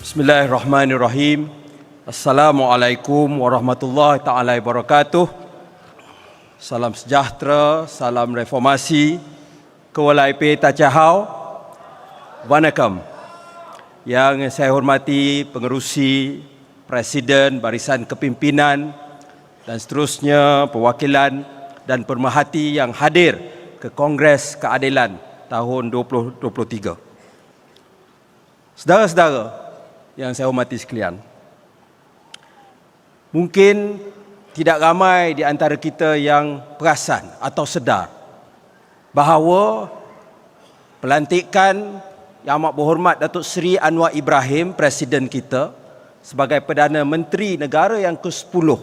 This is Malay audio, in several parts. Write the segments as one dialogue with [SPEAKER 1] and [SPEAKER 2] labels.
[SPEAKER 1] Bismillahirrahmanirrahim. Assalamualaikum warahmatullahi taala wabarakatuh. Salam sejahtera, salam reformasi. Kewalaipe tacahau. Wanakam. Yang saya hormati pengerusi, presiden, barisan kepimpinan dan seterusnya, perwakilan dan pemerhati yang hadir ke Kongres Keadilan tahun 2023. Saudara-saudara yang saya hormati sekalian, mungkin tidak ramai di antara kita yang perasan atau sedar bahawa pelantikan Yang Amat Berhormat Datuk Seri Anwar Ibrahim, Presiden kita, sebagai Perdana Menteri negara yang ke-10,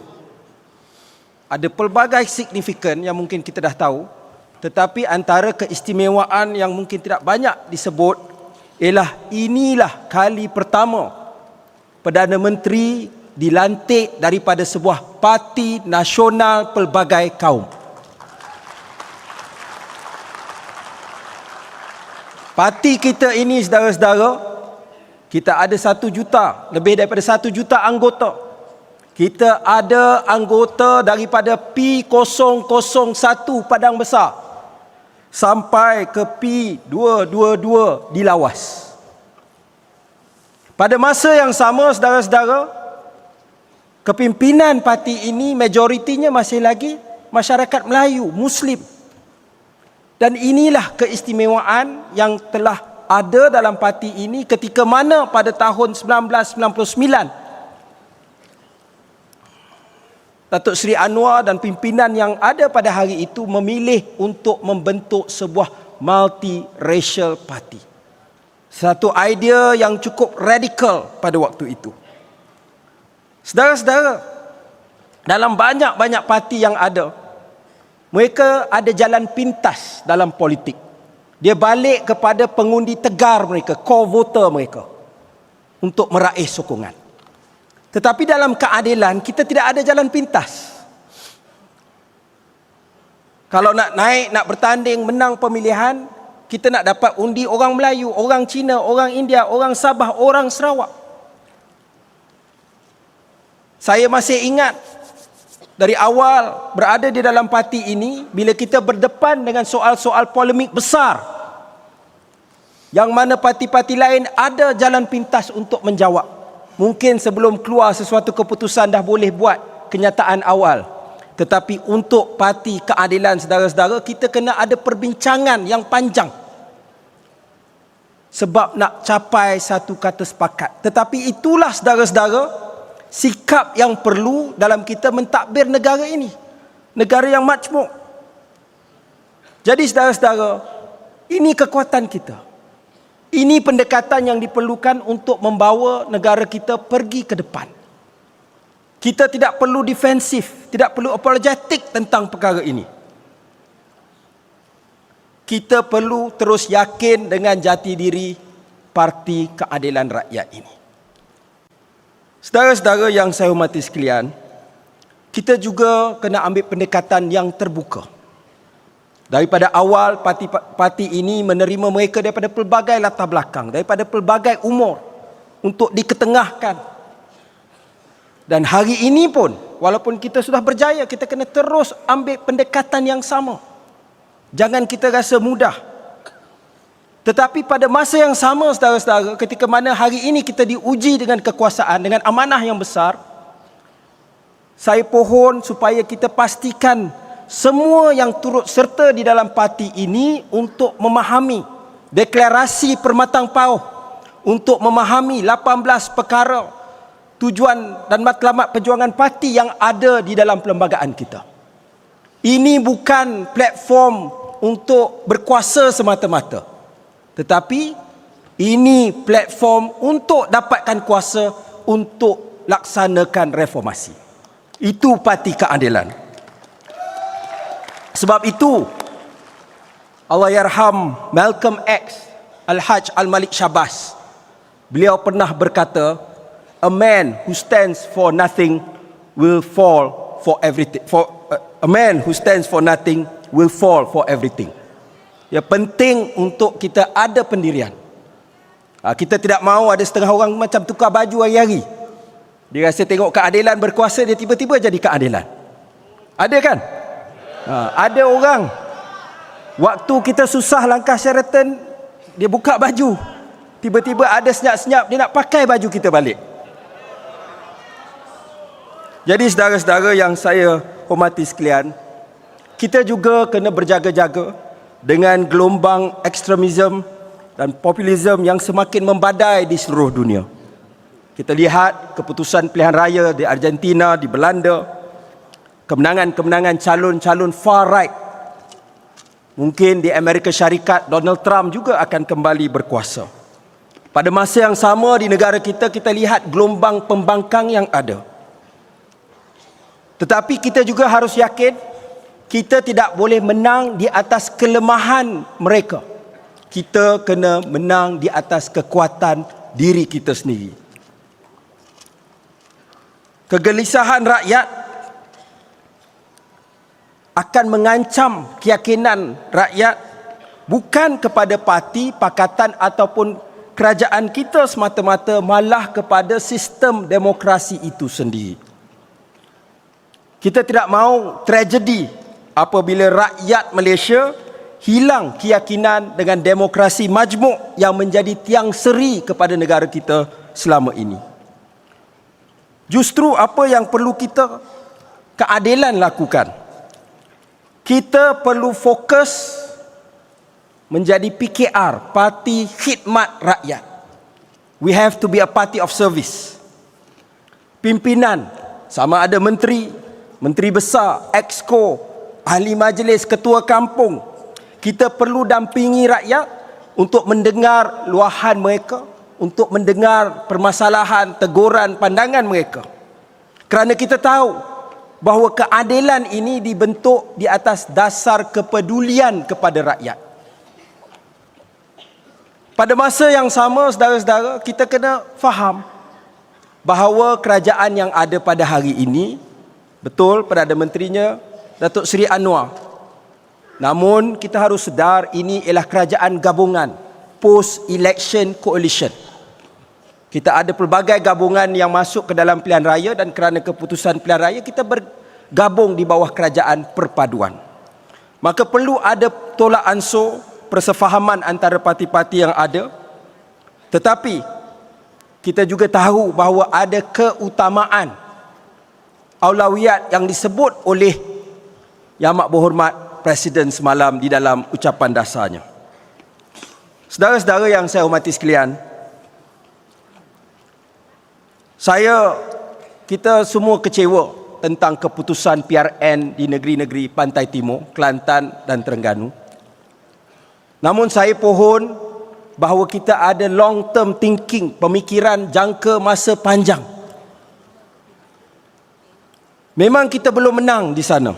[SPEAKER 1] ada pelbagai signifikan yang mungkin kita dah tahu, tetapi antara keistimewaan yang mungkin tidak banyak disebut ialah inilah kali pertama Perdana Menteri dilantik daripada sebuah parti nasional pelbagai kaum. Parti kita ini, saudara-saudara, kita ada 1 juta, lebih daripada 1 juta anggota. Kita ada anggota daripada P001 Padang Besar sampai ke P222 di Lawas. Pada masa yang sama, saudara-saudara, kepimpinan parti ini majoritinya masih lagi masyarakat Melayu, Muslim. Dan inilah keistimewaan yang telah ada dalam parti ini ketika mana pada tahun 1999 Datuk Seri Anwar dan pimpinan yang ada pada hari itu memilih untuk membentuk sebuah multi-racial party. Satu idea yang cukup radikal pada waktu itu. Saudara-saudara, dalam banyak-banyak parti yang ada, mereka ada jalan pintas dalam politik. Dia balik kepada pengundi tegar mereka, core voter mereka, untuk meraih sokongan. Tetapi dalam keadilan, kita tidak ada jalan pintas. Kalau nak naik, nak bertanding, menang pemilihan, kita nak dapat undi orang Melayu, orang Cina, orang India, orang Sabah, orang Sarawak. Saya masih ingat dari awal berada di dalam parti ini, bila kita berdepan dengan soal-soal polemik besar yang mana parti-parti lain ada jalan pintas untuk menjawab. Mungkin sebelum keluar sesuatu keputusan dah boleh buat kenyataan awal. Tetapi untuk parti keadilan, saudara-saudara, kita kena ada perbincangan yang panjang sebab nak capai satu kata sepakat. Tetapi itulah, saudara-saudara, sikap yang perlu dalam kita mentadbir negara ini, negara yang majmuk. Jadi saudara-saudara, ini kekuatan kita. Ini pendekatan yang diperlukan untuk membawa negara kita pergi ke depan. Kita tidak perlu defensif, tidak perlu apologetik tentang perkara ini. Kita perlu terus yakin dengan jati diri Parti Keadilan Rakyat ini. Saudara-saudara yang saya hormati sekalian, kita juga kena ambil pendekatan yang terbuka. Daripada awal, parti ini menerima mereka daripada pelbagai latar belakang, daripada pelbagai umur, untuk diketengahkan. Dan hari ini pun, walaupun kita sudah berjaya, kita kena terus ambil pendekatan yang sama. Jangan kita rasa mudah. Tetapi pada masa yang sama, saudara-saudara, ketika mana hari ini kita diuji dengan kekuasaan, dengan amanah yang besar, saya pohon supaya kita pastikan semua yang turut serta di dalam parti ini untuk memahami deklarasi Permatang Pauh, untuk memahami 18 perkara tujuan dan matlamat perjuangan parti yang ada di dalam perlembagaan kita. Ini bukan platform untuk berkuasa semata-mata, tetapi ini platform untuk dapatkan kuasa untuk laksanakan reformasi. Itu Parti Keadilan. Sebab itu Allahyarham Malcolm X Al-Haj Al-Malik Syabas, beliau pernah berkata, a man who stands for nothing will fall for everything. A man who stands for nothing will fall for everything. Ya, penting untuk kita ada pendirian. Kita tidak mahu ada setengah orang macam tukar baju hari-hari. Dia rasa tengok keadilan berkuasa, dia tiba-tiba jadi keadilan. Ada kan? Ada orang waktu kita susah langkah Sheraton, dia buka baju, tiba-tiba ada senyap-senyap dia nak pakai baju kita balik. Jadi saudara-saudara yang saya hormati sekalian, kita juga kena berjaga-jaga dengan gelombang ekstremisme dan populisme yang semakin membadai di seluruh dunia. Kita lihat keputusan pilihan raya di Argentina, di Belanda, kemenangan-kemenangan calon-calon far right. Mungkin di Amerika Syarikat, Donald Trump juga akan kembali berkuasa. Pada masa yang sama di negara kita, kita lihat gelombang pembangkang yang ada. Tetapi kita juga harus yakin, kita tidak boleh menang di atas kelemahan mereka. Kita kena menang di atas kekuatan diri kita sendiri. Kegelisahan rakyat akan mengancam keyakinan rakyat bukan kepada parti, pakatan ataupun kerajaan kita semata-mata, malah kepada sistem demokrasi itu sendiri. Kita tidak mahu tragedi apabila rakyat Malaysia hilang keyakinan dengan demokrasi majmuk yang menjadi tiang seri kepada negara kita selama ini. Justru apa yang perlu kita keadilan lakukan. Kita perlu fokus menjadi PKR, Parti Khidmat Rakyat. We have to be a party of service. Pimpinan, sama ada menteri, menteri besar, exco, ahli majlis, ketua kampung, kita perlu dampingi rakyat untuk mendengar luahan mereka, untuk mendengar permasalahan, teguran, pandangan mereka. Kerana kita tahu bahawa keadilan ini dibentuk di atas dasar kepedulian kepada rakyat. Pada masa yang sama, saudara-saudara, kita kena faham bahawa kerajaan yang ada pada hari ini, betul Perdana Menterinya Datuk Seri Anwar, namun kita harus sedar ini ialah kerajaan gabungan, post-election coalition. Kita ada pelbagai gabungan yang masuk ke dalam pilihan raya dan kerana keputusan pilihan raya kita bergabung di bawah kerajaan perpaduan. Maka perlu ada tolak ansur persefahaman antara parti-parti yang ada. Tetapi kita juga tahu bahawa ada keutamaan aulawiyat yang disebut oleh Yang Amat Berhormat Presiden semalam di dalam ucapan dasarnya. Saudara-saudara yang saya hormati sekalian, kita semua kecewa tentang keputusan PRN di negeri-negeri Pantai Timur, Kelantan dan Terengganu. Namun saya pohon bahawa kita ada long term thinking, pemikiran jangka masa panjang. Memang kita belum menang di sana.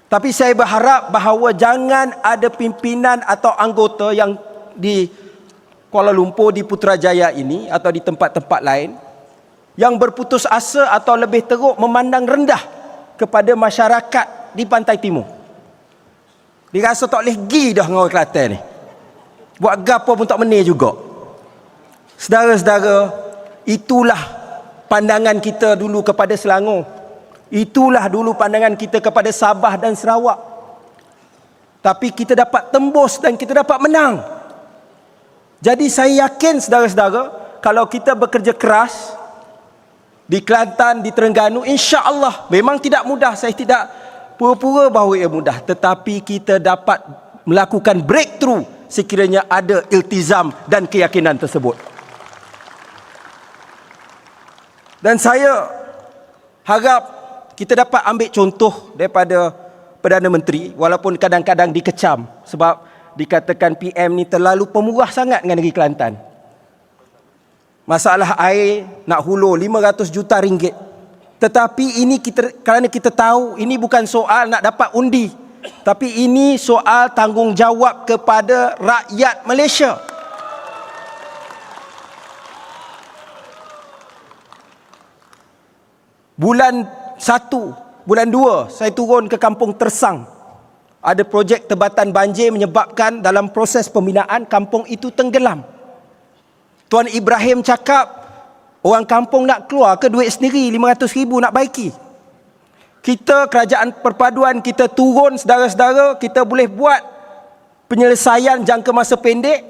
[SPEAKER 1] Tapi saya berharap bahawa jangan ada pimpinan atau anggota yang di Kuala Lumpur, di Putrajaya ini atau di tempat-tempat lain yang berputus asa atau lebih teruk memandang rendah kepada masyarakat di Pantai Timur. Dia rasa tak boleh pergi dah dengan orang Kelantan ni. Buat gapo pun tak menir juga. Saudara-saudara, itulah pandangan kita dulu kepada Selangor. Itulah dulu pandangan kita kepada Sabah dan Sarawak. Tapi kita dapat tembus dan kita dapat menang. Jadi saya yakin saudara-saudara, kalau kita bekerja keras di Kelantan, di Terengganu, insya-Allah memang tidak mudah. Saya tidak pura-pura bahawa ia mudah, tetapi kita dapat melakukan breakthrough sekiranya ada iltizam dan keyakinan tersebut. Dan saya harap kita dapat ambil contoh daripada Perdana Menteri, walaupun kadang-kadang dikecam sebab dikatakan PM ni terlalu pemurah sangat dengan negeri Kelantan. Masalah air nak hulur 500 juta ringgit. Tetapi ini kerana kita tahu ini bukan soal nak dapat undi, tapi ini soal tanggungjawab kepada rakyat Malaysia. Bulan 1, bulan 2, saya turun ke kampung Tersang. Ada projek tebatan banjir menyebabkan dalam proses pembinaan kampung itu tenggelam. Tuan Ibrahim cakap, orang kampung nak keluar ke duit sendiri 500,000 nak baiki. Kita kerajaan perpaduan kita turun saudara-saudara, kita boleh buat penyelesaian jangka masa pendek.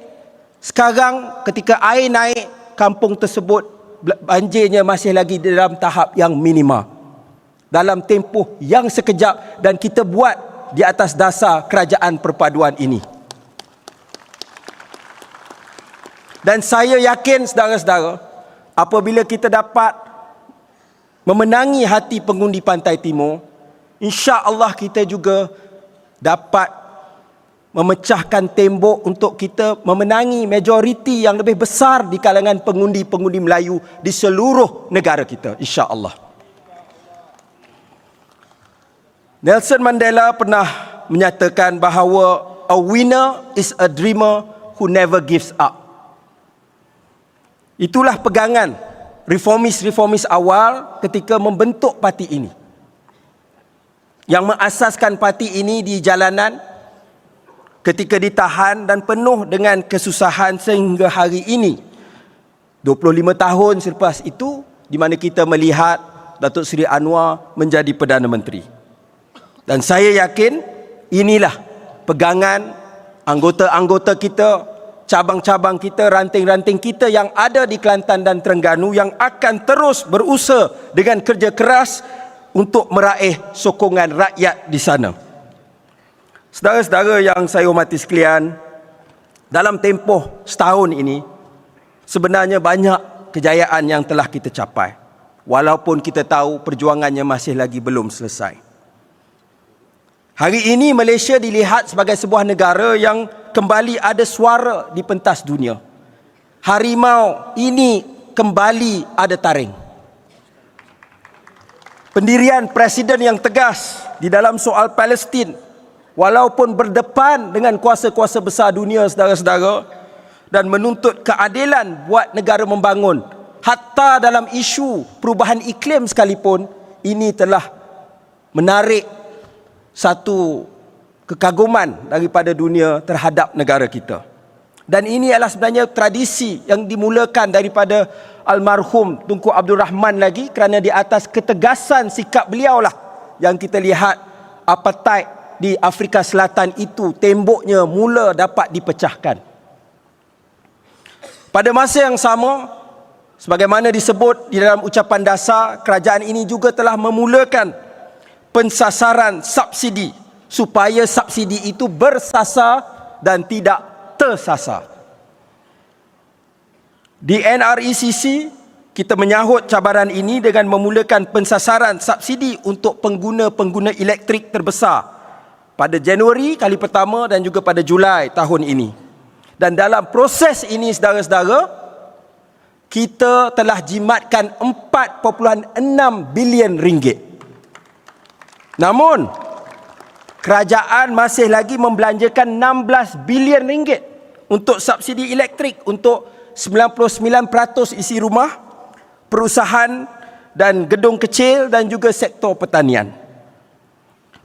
[SPEAKER 1] Sekarang ketika air naik, kampung tersebut banjirnya masih lagi dalam tahap yang minima. Dalam tempoh yang sekejap, dan kita buat di atas dasar kerajaan perpaduan ini. Dan saya yakin saudara-saudara, apabila kita dapat memenangi hati pengundi Pantai Timur, insya-Allah kita juga dapat memecahkan tembok untuk kita memenangi majoriti yang lebih besar di kalangan pengundi-pengundi Melayu di seluruh negara kita, insya-Allah. Nelson Mandela pernah menyatakan bahawa a winner is a dreamer who never gives up. Itulah pegangan reformis-reformis awal ketika membentuk parti ini. Yang mengasaskan parti ini di jalanan ketika ditahan dan penuh dengan kesusahan sehingga hari ini. 25 tahun selepas itu, di mana kita melihat Datuk Seri Anwar menjadi Perdana Menteri. Dan saya yakin inilah pegangan anggota-anggota kita, cabang-cabang kita, ranting-ranting kita yang ada di Kelantan dan Terengganu yang akan terus berusaha dengan kerja keras untuk meraih sokongan rakyat di sana. Saudara-saudara yang saya hormati sekalian, dalam tempoh setahun ini sebenarnya banyak kejayaan yang telah kita capai, walaupun kita tahu perjuangannya masih lagi belum selesai. Hari ini Malaysia dilihat sebagai sebuah negara yang kembali ada suara di pentas dunia. Harimau ini kembali ada taring. Pendirian Presiden yang tegas di dalam soal Palestin, walaupun berdepan dengan kuasa-kuasa besar dunia saudara-saudara, dan menuntut keadilan buat negara membangun, hatta dalam isu perubahan iklim sekalipun, ini telah menarik satu kekaguman daripada dunia terhadap negara kita. Dan ini adalah sebenarnya tradisi yang dimulakan daripada almarhum Tunku Abdul Rahman lagi, kerana di atas ketegasan sikap beliau lah yang kita lihat apartheid di Afrika Selatan itu temboknya mula dapat dipecahkan. Pada masa yang sama, sebagaimana disebut di dalam ucapan dasar, kerajaan ini juga telah memulakan pensasaran subsidi supaya subsidi itu bersasar dan tidak tersasar. Di NRECC, kita menyahut cabaran ini dengan memulakan pensasaran subsidi untuk pengguna-pengguna elektrik terbesar pada Januari kali pertama dan juga pada Julai tahun ini. Dan dalam proses ini saudara-saudara, kita telah jimatkan 4.6 bilion ringgit. Namun, kerajaan masih lagi membelanjakan 16 bilion ringgit untuk subsidi elektrik untuk 99% isi rumah, perusahaan dan gedung kecil dan juga sektor pertanian.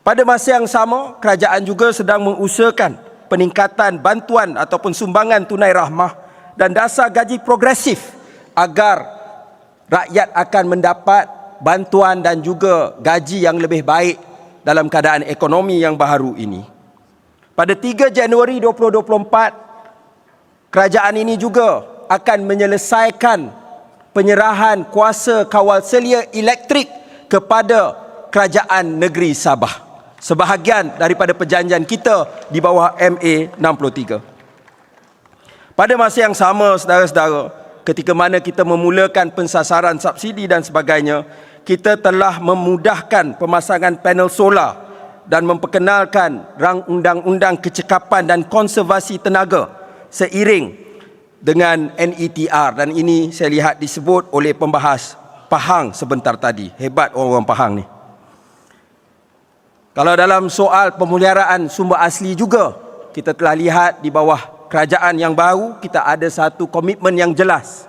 [SPEAKER 1] Pada masa yang sama, kerajaan juga sedang mengusahakan peningkatan bantuan ataupun sumbangan tunai rahmah dan dasar gaji progresif agar rakyat akan mendapat bantuan dan juga gaji yang lebih baik dalam keadaan ekonomi yang baharu ini. Pada 3 Januari 2024, kerajaan ini juga akan menyelesaikan penyerahan kuasa kawal selia elektrik kepada kerajaan negeri Sabah, sebahagian daripada perjanjian kita di bawah MA 63. Pada masa yang sama saudara-saudara, ketika mana kita memulakan pensasaran subsidi dan sebagainya, kita telah memudahkan pemasangan panel solar dan memperkenalkan rang undang-undang kecekapan dan konservasi tenaga seiring dengan NETR, dan ini saya lihat disebut oleh pembahas Pahang sebentar tadi. Hebat orang-orang Pahang ni. Kalau dalam soal pemeliharaan sumber asli juga, kita telah lihat di bawah kerajaan yang baru, kita ada satu komitmen yang jelas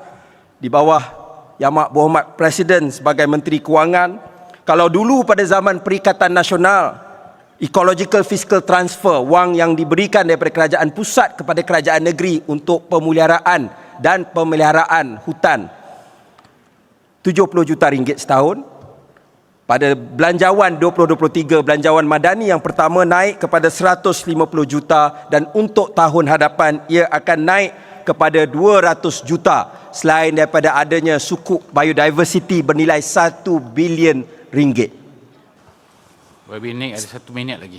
[SPEAKER 1] di bawah Yang Amat Berhormat Presiden sebagai Menteri Kewangan. Kalau dulu pada zaman Perikatan Nasional, Ecological Fiscal Transfer, wang yang diberikan daripada kerajaan pusat kepada kerajaan negeri untuk pemeliharaan dan pemeliharaan hutan 70 juta ringgit setahun. Pada belanjawan 2023, belanjawan madani yang pertama naik kepada 150 juta dan untuk tahun hadapan ia akan naik kepada 200 juta selain daripada adanya sukuk biodiversity bernilai 1 bilion ringgit.
[SPEAKER 2] Webinar ada 1 minit lagi.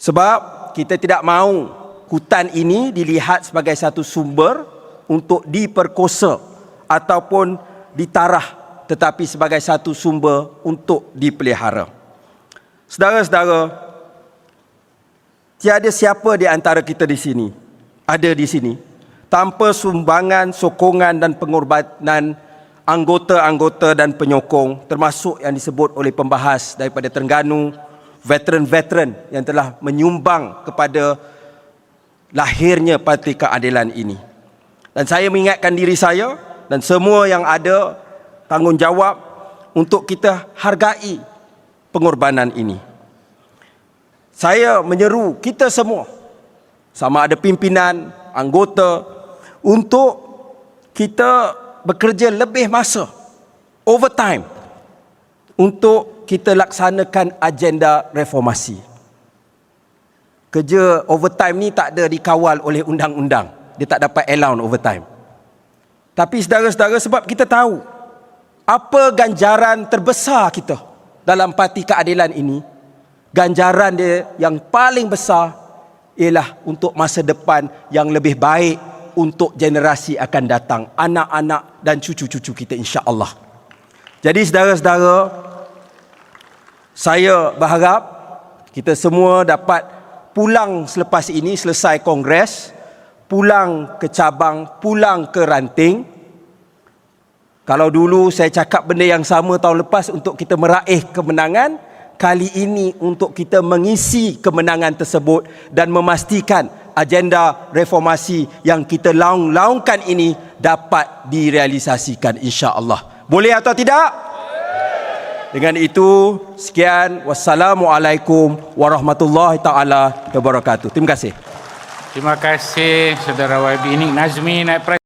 [SPEAKER 1] Sebab kita tidak mahu hutan ini dilihat sebagai satu sumber untuk diperkosa ataupun ditarah, tetapi sebagai satu sumber untuk dipelihara. Saudara-saudara, tiada siapa di antara kita di sini, ada di sini, tanpa sumbangan, sokongan dan pengorbanan anggota-anggota dan penyokong, termasuk yang disebut oleh pembahas daripada Terengganu, veteran-veteran yang telah menyumbang kepada lahirnya Parti Keadilan ini. Dan saya mengingatkan diri saya dan semua yang ada tanggungjawab untuk kita hargai pengorbanan ini. Saya menyeru kita semua, sama ada pimpinan, anggota, untuk kita bekerja lebih masa, overtime, untuk kita laksanakan agenda reformasi. Kerja overtime ni tak ada dikawal oleh undang-undang. Dia tak dapat allowance overtime. Tapi saudara-saudara, sebab kita tahu apa ganjaran terbesar kita dalam Parti Keadilan ini, ganjaran dia yang paling besar ialah untuk masa depan yang lebih baik untuk generasi akan datang, anak-anak dan cucu-cucu kita, insya-Allah. Jadi saudara-saudara, saya berharap kita semua dapat pulang selepas ini, selesai kongres, pulang ke cabang, pulang ke ranting. Kalau dulu saya cakap benda yang sama tahun lepas untuk kita meraih kemenangan, kali ini untuk kita mengisi kemenangan tersebut dan memastikan agenda reformasi yang kita laungkan ini dapat direalisasikan, insya-Allah. Boleh atau tidak? Dengan itu, sekian. Wassalamualaikum warahmatullahi taala wabarakatuh. Terima kasih.
[SPEAKER 2] Terima kasih Saudara YB Nik Nazmi, Naib Presiden.